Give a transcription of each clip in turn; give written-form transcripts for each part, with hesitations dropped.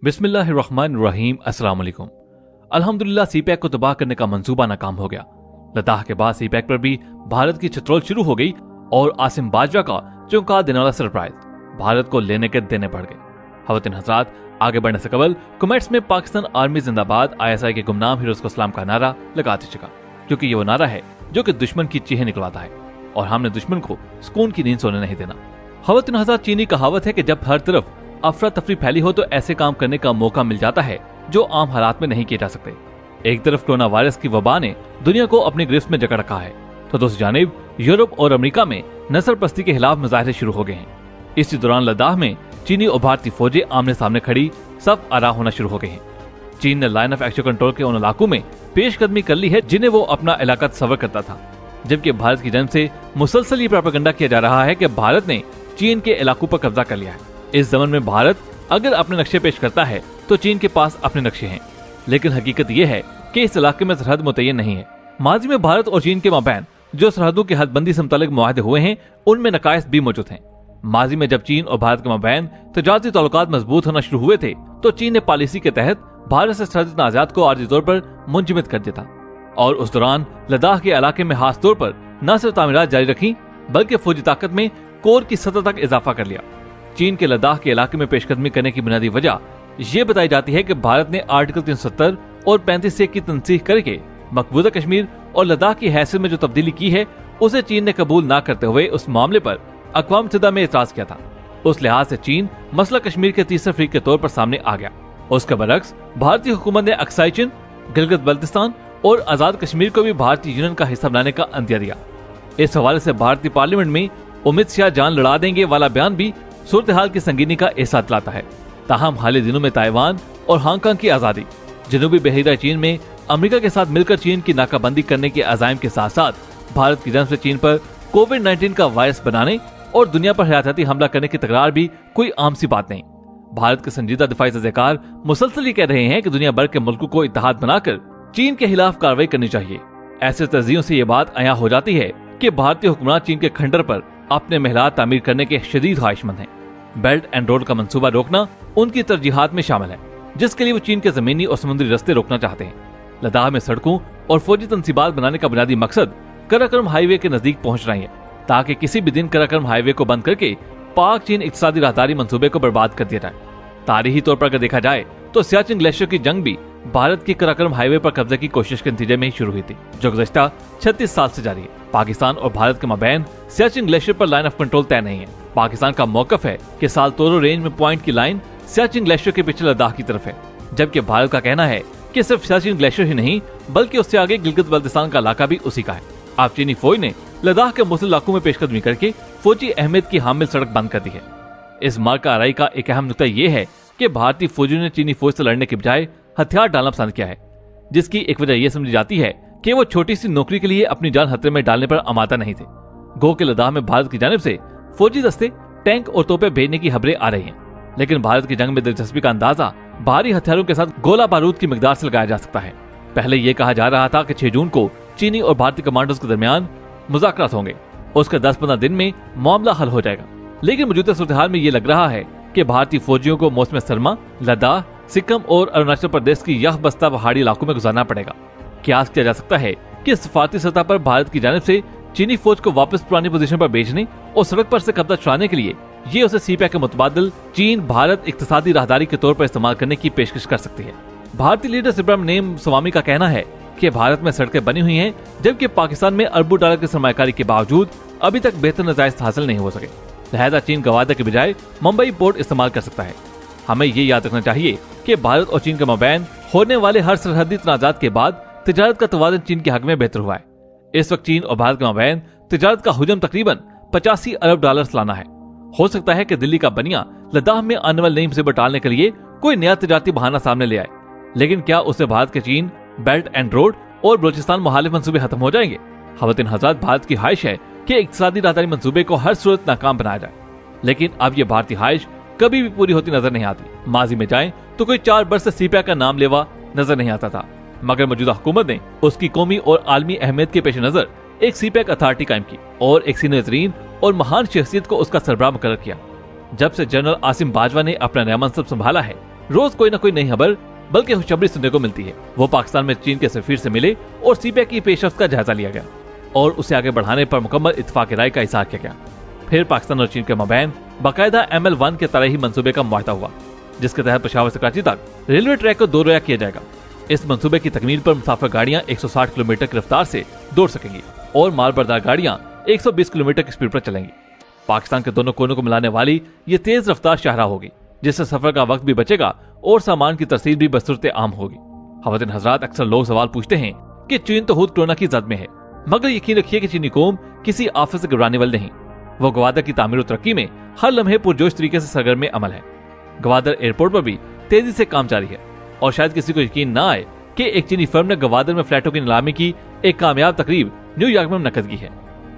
बिस्मिल्लाहिर्रहमानिर्रहीम। अस्सलाम वालेकुम। अल्हम्दुलिल्लाह सीपैक को तबाह करने का मंसूबा नाकाम हो गया। लद्दाख के बाद सीपैक पर भी भारत की चित्रोल शुरू हो गई और आसिम बाजवा का चौंका देने वाला सरप्राइज भारत को लेने के देने पड़ गए। ख़वातीन हज़रात, आगे बढ़ने से कबल कमेंट्स में पाकिस्तान आर्मी जिंदाबाद ISI के गुमनाम हीरोज को सलाम का नारा लगा दीजिएगा, क्योंकि ये वो नारा है जो कि दुश्मन की चीखें निकलवाता है और हमने दुश्मन को सुकून की नींद सोने नहीं देना। ख़वातीन हज़रात, चीनी कहावत है कि जब हर तरफ अफरा तफरी फैली हो तो ऐसे काम करने का मौका मिल जाता है जो आम हालात में नहीं किए जा सकते। एक तरफ कोरोना वायरस की वबा ने दुनिया को अपनी गिरफ्त में जकड़ रखा है, तो दूसरी जानिब यूरोप और अमेरिका में नस्लपरस्ती के खिलाफ मुजाहरे शुरू हो गए हैं। इसी दौरान लद्दाख में चीनी और भारतीय फौजें आमने सामने खड़ी सब आरा होना शुरू हो गए हैं। चीन ने लाइन ऑफ एक्शन कंट्रोल के उन इलाकों में पेशकदमी कर ली है जिन्हें वो अपना इलाका तस्वर करता था, जबकि भारत की जन्म से मुसलसल ये प्रोपेगेंडा किया जा रहा है कि भारत ने चीन के इलाकों पर कब्जा कर लिया है। इस जमन में भारत अगर अपने नक्शे पेश करता है तो चीन के पास अपने नक्शे हैं, लेकिन हकीकत यह है कि इस इलाके में सरहद मुतय्यन नहीं है। माजी में भारत और चीन के माबैन जो सरहदों की हदबंदी से मुतालिक मुआहदे हुए हैं उनमें नकाइस भी मौजूद हैं। माजी में जब चीन और भारत के माबैन तजारती ताल्लुकात मजबूत होना शुरू हुए थे तो चीन ने पॉलिसी के तहत भारत से सरहदी तनाज़ात को आर्जी तौर पर मुंजमद कर दिया था और उस दौरान लद्दाख के इलाके में खास तौर पर न सिर्फ तामीरात जारी रखी बल्कि फौजी ताकत में कोर की सतह तक इजाफा कर लिया। चीन के लद्दाख के इलाके में पेशकदमी करने की बुनियादी वजह यह बताई जाती है कि भारत ने आर्टिकल 370 और 35 की तनसीख करके मकबूजा कश्मीर और लद्दाख की हैसियत में जो तब्दीली की है उसे चीन ने कबूल न करते हुए उस मामले पर अक़वाम मुत्तहिदा में एतराज किया था। उस लिहाज से चीन मसला कश्मीर के तीसरे फरीक के तौर पर सामने आ गया। उसके बरक्स भारतीय हुकूमत ने अक्साई चीन, गिलगित बल्तिस्तान और आजाद कश्मीर को भी भारतीय यूनियन का हिस्सा बनाने का अंदिया दिया। इस हवाले से भारतीय पार्लियामेंट में उम्मीद शाह जान लड़ा देंगे वाला बयान भी सूरत हाल की संगीनी का एहसास दिलाता है। ताहम हाल ही दिनों में ताइवान और हांगकांग की आजादी, जनूबी बहरीरा चीन में अमेरिका के साथ मिलकर चीन की नाकाबंदी करने के अज़ाइम के साथ साथ भारत की जन्म से चीन पर कोविड-19 का वायरस बनाने और दुनिया पर हयाती हमला करने की तकरार भी कोई आम सी बात नहीं। भारत के संजीदा दिफाई तज़्ज़ेकार मुसलसल कह रहे हैं कि दुनिया भर के मुल्कों को इत्तेहाद बनाकर चीन के खिलाफ कार्रवाई करनी चाहिए। ऐसे तर्जियों से ये बात अया हो जाती है कि भारतीय हुक्मरान चीन के खंडर पर अपने महलात तामीर करने के शदीद ख्वाहिशमंद हैं। बेल्ट एंड रोड का मंसूबा रोकना उनकी तरजीहात में शामिल है, जिसके लिए वो चीन के जमीनी और समुद्री रास्ते रोकना चाहते हैं। लद्दाख में सड़कों और फौजी तंसीबात बनाने का बुनियादी मकसद कराकोरम हाईवे के नजदीक पहुंच रही है, ताकि किसी भी दिन कराकोरम हाईवे को बंद करके पाक चीन इक्तिसादी राहदारी मंसूबे को बर्बाद कर दिया जाए। तारीखी तौर पर अगर देखा जाए तो सियाचिन ग्लेशियर की जंग भी भारत की कराकोरम हाईवे पर कब्जे की कोशिश के नतीजे में ही शुरू हुई थी, जो गुज़श्ता 36 साल से जारी है। पाकिस्तान और भारत के माबैन सियाचिन ग्लेशियर पर लाइन ऑफ कंट्रोल तय नहीं है। पाकिस्तान का मौकफ है कि सालतोरो रेंज में पॉइंट की लाइन सियाचिन ग्लेशियर के पीछे लद्दाख की तरफ है, जबकि भारत का कहना है कि सिर्फ सियाचिन ग्लेशियर ही नहीं बल्कि उससे आगे गिलगित बल्तिस्तान का इलाका भी उसी का है। अब चीनी फौज ने लद्दाख के मुस्लिम इलाकों में पेशकदमी करके फौजी अहमियत की हामिल सड़क बंद कर दी है। इस मार्का आराई का एक अहम नुकता यह है कि भारतीय फौजियों ने चीनी फौज से लड़ने के बजाय हथियार डालना पसंद किया है, जिसकी एक वजह यह समझी जाती है कि वो छोटी सी नौकरी के लिए अपनी जान खतरे में डालने पर आमादा नहीं थे। गो के लद्दाख में भारत की जानिब से फौजी दस्ते, टैंक और तोपें भेजने की खबरें आ रही हैं, लेकिन भारत की जंग में दिलचस्पी का अंदाजा भारी हथियारों के साथ गोला बारूद की मिकदार से लगाया जा सकता है। पहले यह कहा जा रहा था कि 6 जून को चीनी और भारतीय कमांडोज के दरमियान मुज़ाकरात होंगे, उसके 10-15 दिन में मामला हल हो जाएगा, लेकिन मौजूदा सूरत हाल में ये लग रहा है कि भारतीय फौजियों को मौसम सरमा लद्दाख, सिक्किम और अरुणाचल प्रदेश की यह बस्ता पहाड़ी इलाकों में गुजारना पड़ेगा। क्यास किया जा सकता है कि सफारती सतह पर भारत की जानिब से चीनी फौज को वापस पुरानी पोजीशन पर भेजने और सड़क पर से कब्जा छुड़ाने के लिए ये उसे सीपैक के मुतबादिल चीन भारत इक्तिसादी राहदारी के तौर पर इस्तेमाल करने की पेशकश कर सकती है। भारतीय लीडर सुब्रमण्यम स्वामी का कहना है कि भारत में सड़कें बनी हुई हैं, जबकि पाकिस्तान में अरबों डॉलर की सरमायाकारी के बावजूद अभी तक बेहतर नताइज हासिल नहीं हो सके। लिहाजा चीन गवादा के बजाय मुंबई पोर्ट इस्तेमाल कर सकता है। हमें ये याद रखना चाहिए कि भारत और चीन के माबैन होने वाले हर सरहदी तनाजात के बाद तिजारत का तवाज़ुन चीन के हक में बेहतर हुआ है। इस वक्त चीन और भारत के माबैन तिजारत का हुजम तकरीबन 85 अरब डॉलर सालाना है। हो सकता है कि दिल्ली का बनिया लद्दाख में आने वाली नई मुसीबत टालने के लिए कोई नया तिजारती बहाना सामने ले आए, लेकिन क्या उससे भारत के चीन, बेल्ट एंड रोड और बलोचिस्तान मुखालिफ मंसूबे खत्म हो जाएंगे? ख़वातीन हज़रात, भारत की ख्वाहिश है कि इक्तिसादी राहदारी मंसूबे को हर सूरत नाकाम बनाया जाए, लेकिन अब ये भारतीय ख्वाहिश कभी भी पूरी होती नजर नहीं आती। माजी में जाएं तो कोई 4 बरस से सीपैक का नाम लेवा नजर नहीं आता था, मगर मौजूदा हुकूमत ने उसकी कौमी और आलमी अहमियत के पेश नजर एक सीपैक अथॉरिटी कायम की और एक सीनियर तरीन और महान शख्सियत को उसका सरबराह मुकर्रर किया। जब से जनरल आसिम बाजवा ने अपना नया मनसब संभाला है, रोज कोई न कोई नई खबर बल्कि खुशखबरी सुनने को मिलती है। वो पाकिस्तान में चीन के सफीर से मिले और सीपैक की पेशरफ्त का जायजा लिया गया और उसे आगे बढ़ाने पर मुकम्मल इत्तेफाक राय का इज़हार किया गया। फिर पाकिस्तान और चीन के मबैन बाकायदा ML1 के तरह ही मंसूबे का मुआहदा हुआ, जिसके तहत पेशावर से कराची तक रेलवे ट्रैक को 2 रोया किया जाएगा। इस मंसूबे की तकमील पर मुसाफिर गाड़ियां 160 किलोमीटर की रफ्तार से दौड़ सकेंगी और मालबरदार गाड़ियां 120 किलोमीटर की स्पीड पर चलेंगी। पाकिस्तान के दोनों कोनों को मिलाने वाली ये तेज रफ्तार शाहरा होगी, जिससे सफर का वक्त भी बचेगा और सामान की तरसील भी बसूरत आम होगी। ख़वातीन हज़रात, अक्सर लोग सवाल पूछते हैं कि चीन तो खुद कोरोना की जद में है, मगर यकीन रखिए कि चीनी कौम किसी आफत से घबराने वाली नहीं। वो गवादर की तामीर और तरक्की में हर लम्हे पुरजोश तरीके से सरगर्म अमल है। गवादर एयरपोर्ट पर भी तेजी से काम जारी है और शायद किसी को यकीन ना आए कि एक चीनी फर्म ने गवादर में फ्लैटों की नीलामी की एक कामयाब तकरीब न्यूयॉर्क में मुनक्कद की है।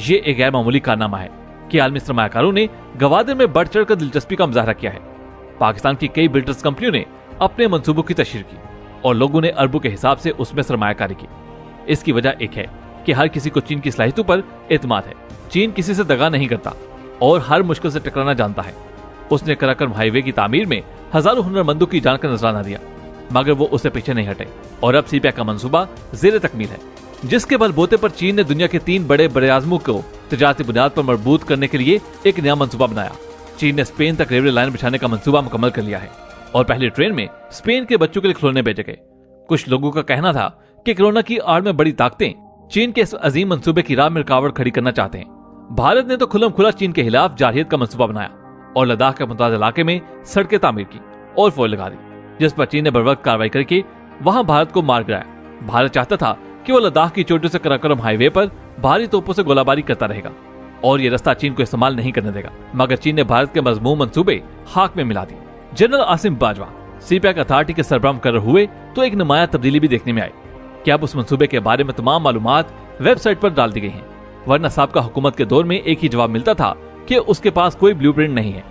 ये एक गैर मामूली कारनामा है कि आलमी सरमायाकारों ने गवादर में बढ़ चढ़ कर दिलचस्पी का मुजाहरा किया है। पाकिस्तान की कई बिल्डर्स कंपनियों ने अपने मंसूबों की तशहीर की और लोगों ने अरबों के हिसाब से उसमें सरमायाकारी की। इसकी वजह एक है कि हर किसी को चीन की सलाहियतों पर एतमाद है। चीन किसी से दगा नहीं करता और हर मुश्किल से टकराना जानता है। उसने कराकरम हाईवे की तामीर में हजारों हुनरमंदों की जान का नजराना दिया, मगर वो उससे पीछे नहीं हटे और अब सीपैक का मंसूबा जेर तकमील है, जिसके बलबूते पर चीन ने दुनिया के 3 बड़े आजमों को तिजारती बुनियाद पर मजबूत करने के लिए एक नया मंसूबा बनाया। चीन ने स्पेन तक रेलवे लाइन बिछाने का मंसूबा मुकम्मल कर लिया है और पहली ट्रेन में स्पेन के बच्चों के लिए खिलौने भेजे गए। कुछ लोगों का कहना था कि कोरोना की आड़ में बड़ी ताकतें चीन के इस अजीम मंसूबे की राह में रुकावट खड़ी करना चाहते हैं। भारत ने तो खुल्लम खुला चीन के खिलाफ जारहियत का मंसूबा बनाया और लद्दाख के मुताज़ इलाके में सड़कें तामीर की और फौज लगा दी, जिस पर चीन ने बरवक्त कार्रवाई करके वहां भारत को मार गिराया। भारत चाहता था कि वो लद्दाख की चोटियों से कराकरम हाईवे पर भारी तोपों से गोलाबारी करता रहेगा और ये रास्ता चीन को इस्तेमाल नहीं करने देगा, मगर चीन ने भारत के मजमूम मंसूबे खाक में मिला दिए। General Asim Bajwa CPEC authority के सरबराह मुकर्रर हुए तो एक नुमाया तब्दीली भी देखने में आई कि अब उस मंसूबे के बारे में तमाम मालूमात वेबसाइट पर डाल दी गई हैं, वरना साबका हुकूमत के दौर में एक ही जवाब मिलता था कि उसके पास कोई ब्लूप्रिंट नहीं है।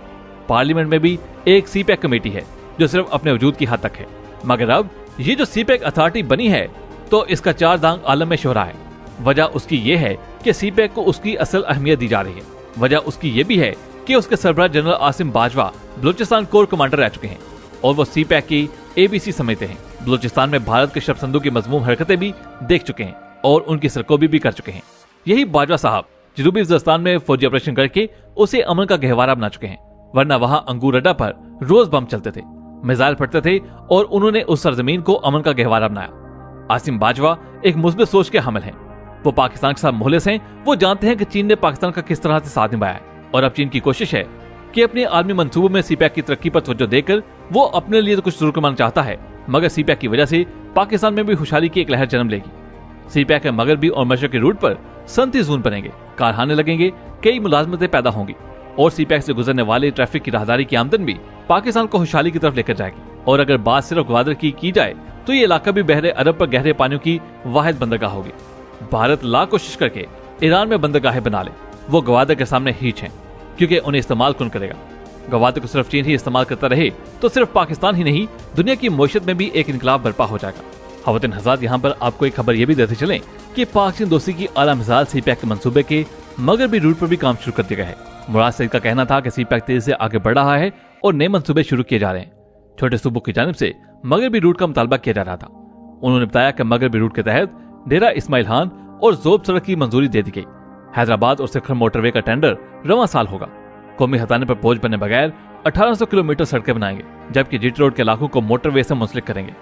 पार्लियामेंट में भी एक सीपैक कमेटी है जो सिर्फ अपने वजूद की हद तक है, मगर अब ये जो सीपैक अथॉरिटी बनी है तो इसका 4 दांग आलम में शोहरा है। वजह उसकी ये है कि सीपैक को उसकी असल अहमियत दी जा रही है। वजह उसकी ये भी है कि उसके सरबराह general Asim Bajwa Balochistan corps commander रह चुके हैं और वो सीपैक की ABC समझते हैं। बलूचिस्तान में भारत के शरपसंदों की मजमूम हरकतें भी देख चुके हैं और उनकी सरकोबी भी कर चुके हैं। यही बाजवा साहब जनूबी वज़ीरिस्तान में फौजी ऑपरेशन करके उसे अमन का गहवारा बना चुके हैं, वरना वहां अंगूर अड्डा पर रोज बम चलते थे, मिसाइल फटते थे और उन्होंने उस सरजमीन को अमन का गहवारा बनाया। आसिम बाजवा एक मुस्बित सोच के हामिल हैं। वो पाकिस्तान के साथ मुखलिस हैं। वो जानते हैं कि चीन ने पाकिस्तान का किस तरह से साथ निभाया है और अब चीन की कोशिश है कि अपने आलमी मंसूबों में सीपैक की तरक्की पर तवज्जो देकर वो अपने लिए तो कुछ जरूर कमाना चाहता है, मगर सीपैक की वजह से पाकिस्तान में भी खुशहाली की एक लहर जन्म लेगी। सीपैक के मगरबी और मशरकी रूट पर सनती जोन बनेंगे, कारखाने लगेंगे, कई मुलाजमतें पैदा होंगी और सीपैक से गुजरने वाले ट्रैफिक की राहदारी की आमदन भी पाकिस्तान को खुशहाली की तरफ लेकर जाएगी। और अगर बात सिर्फ ग्वादर की जाए तो ये इलाका भी बहरे अरब पर गहरे पानियों की वाहिद बंदरगाह होगी। भारत लाख कोशिश करके ईरान में बंदरगाहें बना ले, वो ग्वादर के सामने हीच हैं, क्योंकि उन्हें इस्तेमाल कौन करेगा। ग्वादर को सिर्फ चीन ही इस्तेमाल करता रहे तो सिर्फ पाकिस्तान ही नहीं, दुनिया की मईशत में भी एक इनकलाब बर्पा हो जाएगा। ख़वातीन हज़रात, यहाँ पर आपको एक खबर यह भी देते चलें कि पाक चीन दोस्ती की आला मिसाल सीपैक के मंसूबे के मगरबी रूट पर भी काम शुरू कर दिया गया है। मुराद सईद का कहना था कि सीपैक तेजी से आगे बढ़ रहा है और नए मंसूबे शुरू किए जा रहे हैं। छोटे सूबों की जानिब से मगरबी रूट का मुतालबा किया जा रहा था। उन्होंने बताया कि मगरबी रूट के तहत डेरा इस्माइल खान और जोब सड़क की मंजूरी दे दी गई। हैदराबाद और सिखर मोटरवे का टेंडर रवां साल होगा। कौमी खजाने पर बोझ बने बगैर 1800 किलोमीटर सड़कें बनाएंगे, जबकि जीटी रोड के इलाकों को मोटरवे से मुंसलिक करेंगे।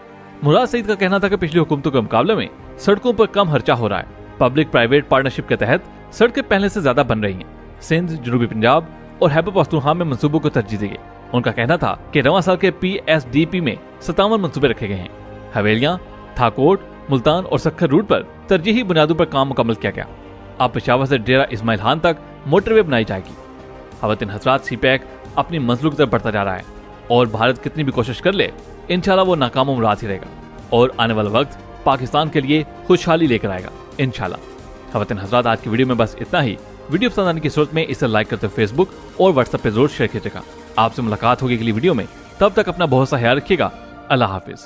मुराद सईद का कहना था कि पिछली हुकूमतों के मुकाबले में सड़कों पर कम खर्चा हो रहा है। पब्लिक प्राइवेट पार्टनरशिप के तहत सड़कें पहले से ज्यादा बन रही हैं। सिंध, जनूबी पंजाब और खैबर पख्तूनख्वा में मंसूबों को तरजीह दी गई। उनका कहना था कि रवां साल के PSDP में 57 मंसूबे रखे गए हैं। हवेलियां, थाकोट, मुल्तान और सखर रूट पर तरजीही बुनियादों पर काम मुकम्मल किया गया। अब पेशावर से डेरा इस्माइल खान तक मोटरवे बनाई जाएगी। ख़वातीन हज़रात, सीपैक अपनी मंजिल की तरफ बढ़ता जा रहा है और भारत कितनी भी कोशिश कर ले, इंशाल्लाह वो नाकाम मुराद ही रहेगा और आने वाला वक्त पाकिस्तान के लिए खुशहाली लेकर आएगा इंशाल्लाह। ख़वातीन हज़रात, आज की वीडियो में बस इतना ही। वीडियो पसंद आने की सूरत में इसे लाइक करते फेसबुक और व्हाट्सएप पे जरूर शेयर कीजिएगा। आपसे मुलाकात होगी अगली वीडियो में, तब तक अपना बहुत सा ख्याल रखिएगा। अल्लाह हाफिज।